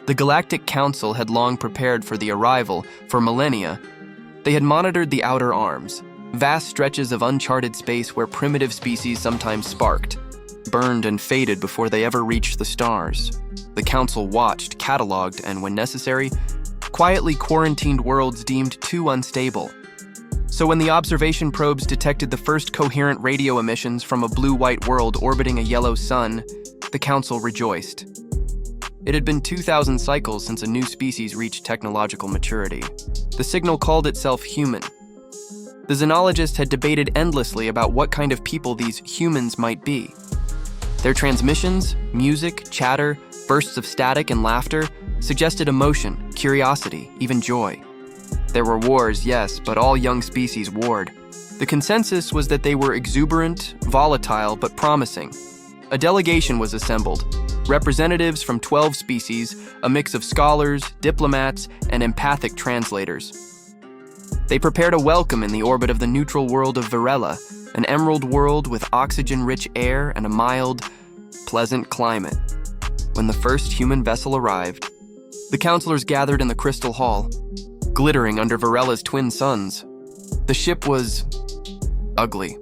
The Galactic Council had long prepared for the arrival. For millennia, they had monitored the outer arms, vast stretches of uncharted space where primitive species sometimes sparked, burned and faded before they ever reached the stars. The Council watched, cataloged, and when necessary, quietly quarantined worlds deemed too unstable. So when the observation probes detected the first coherent radio emissions from a blue-white world orbiting a yellow sun, the Council rejoiced. It had been 2,000 cycles since a new species reached technological maturity. The signal called itself human. The xenologists had debated endlessly about what kind of people these humans might be. Their transmissions, music, chatter, bursts of static and laughter suggested emotion, curiosity, even joy. There were wars, yes, but all young species warred. The consensus was that they were exuberant, volatile, but promising. A delegation was assembled, representatives from 12 species, a mix of scholars, diplomats, and empathic translators. They prepared a welcome in the orbit of the neutral world of Virella, an emerald world with oxygen-rich air and a mild, pleasant climate. When the first human vessel arrived, the counselors gathered in the Crystal Hall, glittering under Virella's twin suns. The ship was ugly.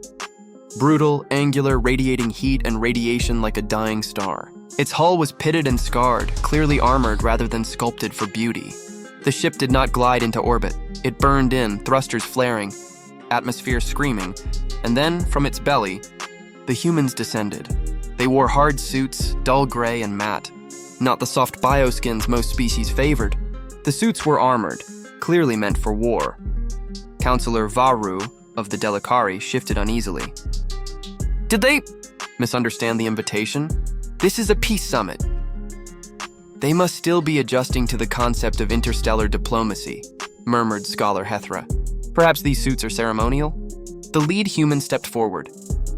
Brutal, angular, radiating heat and radiation like a dying star. Its hull was pitted and scarred, clearly armored rather than sculpted for beauty. The ship did not glide into orbit. It burned in, thrusters flaring, atmosphere screaming, and then, from its belly, the humans descended. They wore hard suits, dull gray and matte, not the soft bioskins most species favored. The suits were armored, clearly meant for war. Counselor Varu of the Delicari shifted uneasily. Did they misunderstand the invitation? This is a peace summit. They must still be adjusting to the concept of interstellar diplomacy, murmured Scholar Hethra. Perhaps these suits are ceremonial? The lead human stepped forward.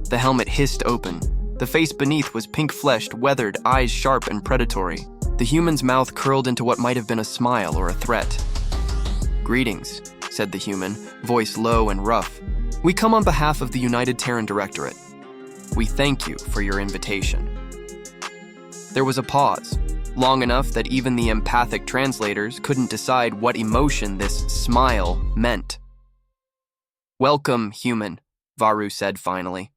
The helmet hissed open. The face beneath was pink-fleshed, weathered, eyes sharp and predatory. The human's mouth curled into what might have been a smile or a threat. Greetings, said the human, voice low and rough. We come on behalf of the United Terran Directorate. We thank you for your invitation. There was a pause, long enough that even the empathic translators couldn't decide what emotion this smile meant. Welcome, human, Varu said finally.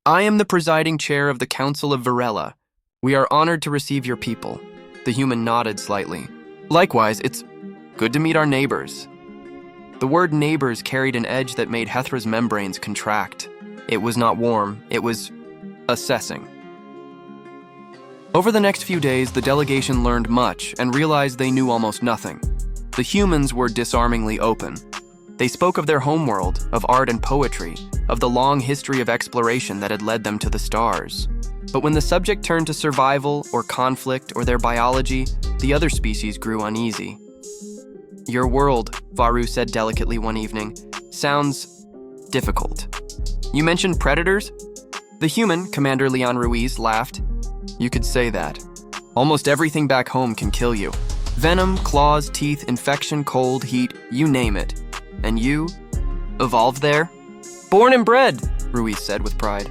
I am the presiding chair of the Council of Virella. We are honored to receive your people. The human nodded slightly. Likewise, it's good to meet our neighbors. The word neighbors carried an edge that made Hethra's membranes contract. It was not warm, it was assessing. Over the next few days, the delegation learned much and realized they knew almost nothing. The humans were disarmingly open. They spoke of their homeworld, of art and poetry, of the long history of exploration that had led them to the stars. But when the subject turned to survival or conflict or their biology, the other species grew uneasy. Your world, Varu said delicately one evening, sounds difficult. You mentioned predators? The human, Commander Leon Ruiz, laughed. You could say that. Almost everything back home can kill you. Venom, claws, teeth, infection, cold, heat, you name it. And you? Evolved there? Born and bred, Ruiz said with pride.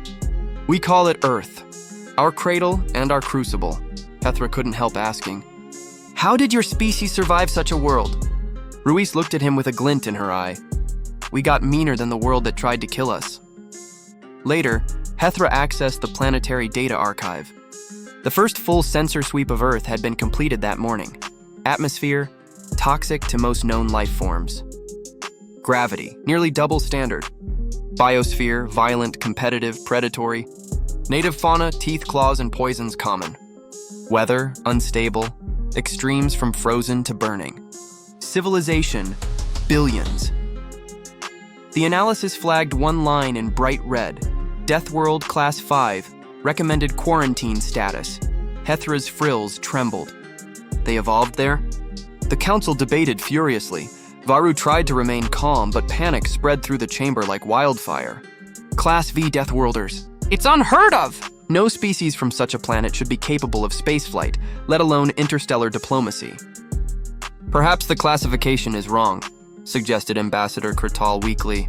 We call it Earth. Our cradle and our crucible. Hethra couldn't help asking. How did your species survive such a world? Ruiz looked at him with a glint in her eye. We got meaner than the world that tried to kill us. Later, Hethra accessed the planetary data archive. The first full sensor sweep of Earth had been completed that morning. Atmosphere, toxic to most known life forms. Gravity, nearly double standard. Biosphere, violent, competitive, predatory. Native fauna, teeth, claws, and poisons common. Weather, unstable. Extremes from frozen to burning. Civilization, billions. The analysis flagged one line in bright red. Deathworld Class 5, recommended quarantine status. Hethra's frills trembled. They evolved there? The council debated furiously. Varu tried to remain calm, but panic spread through the chamber like wildfire. Class V Deathworlders. It's unheard of! No species from such a planet should be capable of spaceflight, let alone interstellar diplomacy. Perhaps the classification is wrong, suggested Ambassador Kurtal weakly.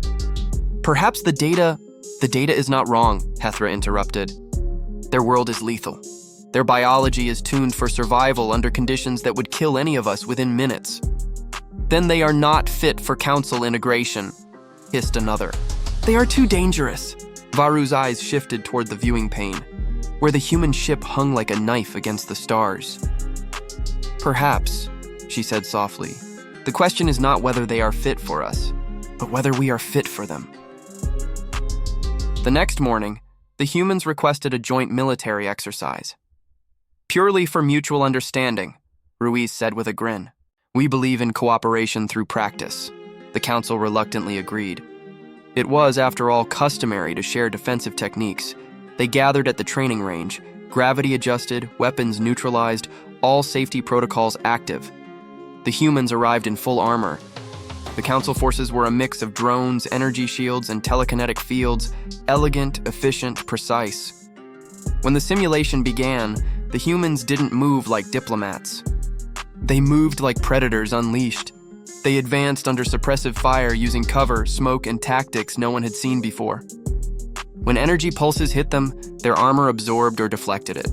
Perhaps the data is not wrong, Hethra interrupted. Their world is lethal. Their biology is tuned for survival under conditions that would kill any of us within minutes. Then they are not fit for council integration, hissed another. They are too dangerous. Varu's eyes shifted toward the viewing pane, where the human ship hung like a knife against the stars. Perhaps, she said softly, the question is not whether they are fit for us, but whether we are fit for them. The next morning, the humans requested a joint military exercise. Purely for mutual understanding, Ruiz said with a grin. We believe in cooperation through practice. The council reluctantly agreed. It was, after all, customary to share defensive techniques. They gathered at the training range, gravity adjusted, weapons neutralized, all safety protocols active. The humans arrived in full armor. The council forces were a mix of drones, energy shields, and telekinetic fields, elegant, efficient, precise. When the simulation began, the humans didn't move like diplomats. They moved like predators unleashed. They advanced under suppressive fire using cover, smoke, and tactics no one had seen before. When energy pulses hit them, their armor absorbed or deflected it.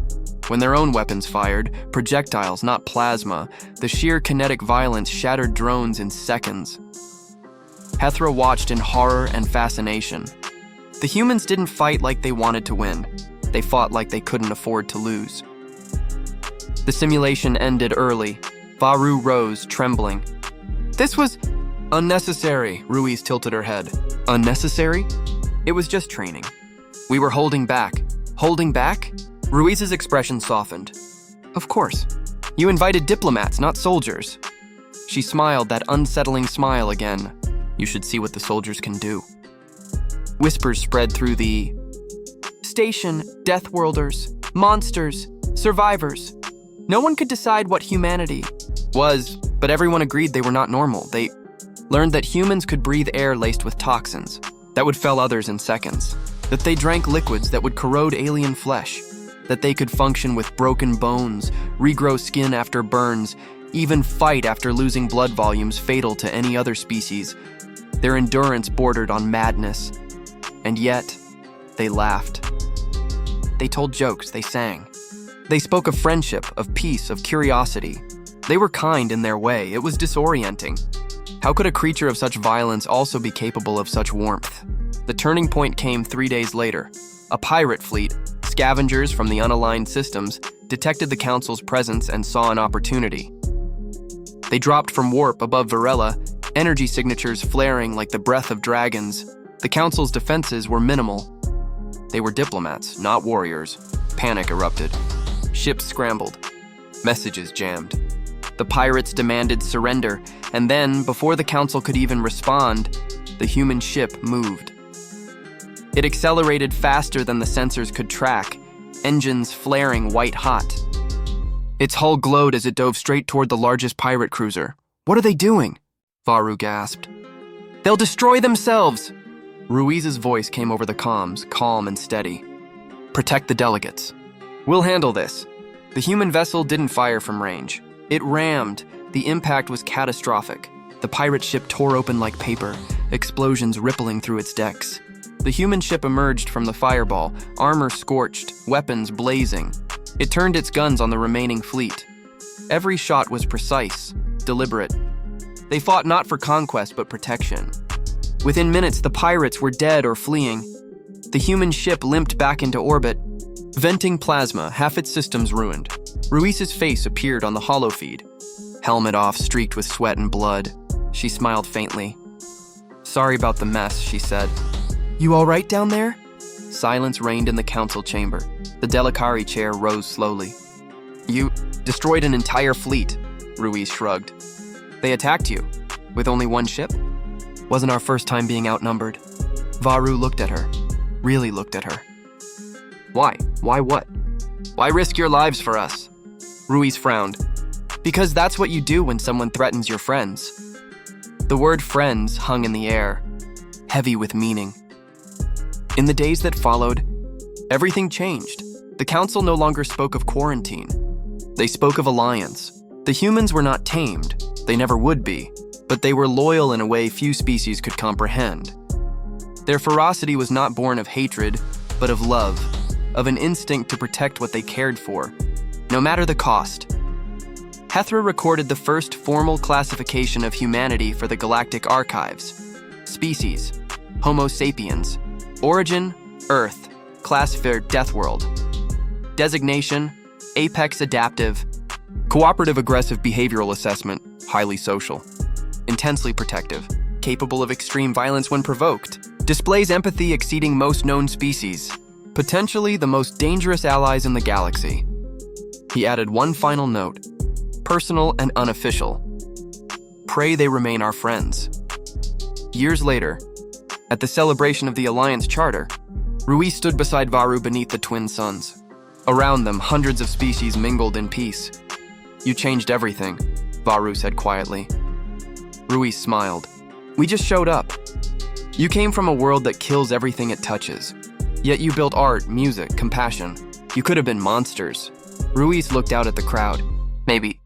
When their own weapons fired, projectiles, not plasma, the sheer kinetic violence shattered drones in seconds. Hethra watched in horror and fascination. The humans didn't fight like they wanted to win. They fought like they couldn't afford to lose. The simulation ended early. Varu rose, trembling. This was unnecessary, Ruiz tilted her head. Unnecessary? It was just training. We were holding back. Holding back? Ruiz's expression softened. Of course. You invited diplomats, not soldiers. She smiled that unsettling smile again. You should see what the soldiers can do. Whispers spread through the station, Deathworlders, monsters, survivors. No one could decide what humanity was, but everyone agreed they were not normal. They learned that humans could breathe air laced with toxins that would fell others in seconds, that they drank liquids that would corrode alien flesh, that they could function with broken bones, regrow skin after burns, even fight after losing blood volumes fatal to any other species. Their endurance bordered on madness, and yet they laughed. They told jokes, they sang. They spoke of friendship, of peace, of curiosity. They were kind in their way. It was disorienting. How could a creature of such violence also be capable of such warmth? The turning point came 3 days later. A pirate fleet, scavengers from the unaligned systems, detected the Council's presence and saw an opportunity. They dropped from warp above Virella, energy signatures flaring like the breath of dragons. The Council's defenses were minimal. They were diplomats, not warriors. Panic erupted. Ships scrambled. Messages jammed. The pirates demanded surrender, and then, before the Council could even respond, the human ship moved. It accelerated faster than the sensors could track, engines flaring white-hot. Its hull glowed as it dove straight toward the largest pirate cruiser. What are they doing? Varu gasped. They'll destroy themselves! Ruiz's voice came over the comms, calm and steady. Protect the delegates. We'll handle this. The human vessel didn't fire from range. It rammed. The impact was catastrophic. The pirate ship tore open like paper, explosions rippling through its decks. The human ship emerged from the fireball, armor scorched, weapons blazing. It turned its guns on the remaining fleet. Every shot was precise, deliberate. They fought not for conquest but protection. Within minutes, the pirates were dead or fleeing. The human ship limped back into orbit, venting plasma, half its systems ruined. Ruiz's face appeared on the holofeed. Helmet off, streaked with sweat and blood. She smiled faintly. Sorry about the mess, she said. You all right down there? Silence reigned in the council chamber. The Delicari chair rose slowly. You destroyed an entire fleet, Ruiz shrugged. They attacked you, with only one ship? Wasn't our first time being outnumbered. Varu looked at her, really looked at her. Why? Why what? Why risk your lives for us? Ruiz frowned. Because that's what you do when someone threatens your friends. The word friends hung in the air, heavy with meaning. In the days that followed, everything changed. The council no longer spoke of quarantine. They spoke of alliance. The humans were not tamed. They never would be. But they were loyal in a way few species could comprehend. Their ferocity was not born of hatred, but of love, of an instinct to protect what they cared for, no matter the cost. Hethra recorded the first formal classification of humanity for the Galactic Archives. Species: Homo sapiens. Origin: Earth. Classifier: Deathworld. Designation: Apex Adaptive. Cooperative Aggressive Behavioral Assessment: Highly social. Intensely protective. Capable of extreme violence when provoked. Displays empathy exceeding most known species. Potentially the most dangerous allies in the galaxy. He added one final note: personal and unofficial. Pray they remain our friends. Years later, at the celebration of the Alliance Charter, Ruiz stood beside Varu beneath the twin suns. Around them, hundreds of species mingled in peace. You changed everything, Varu said quietly. Ruiz smiled. We just showed up. You came from a world that kills everything it touches. Yet you built art, music, compassion. You could have been monsters. Ruiz looked out at the crowd. Maybe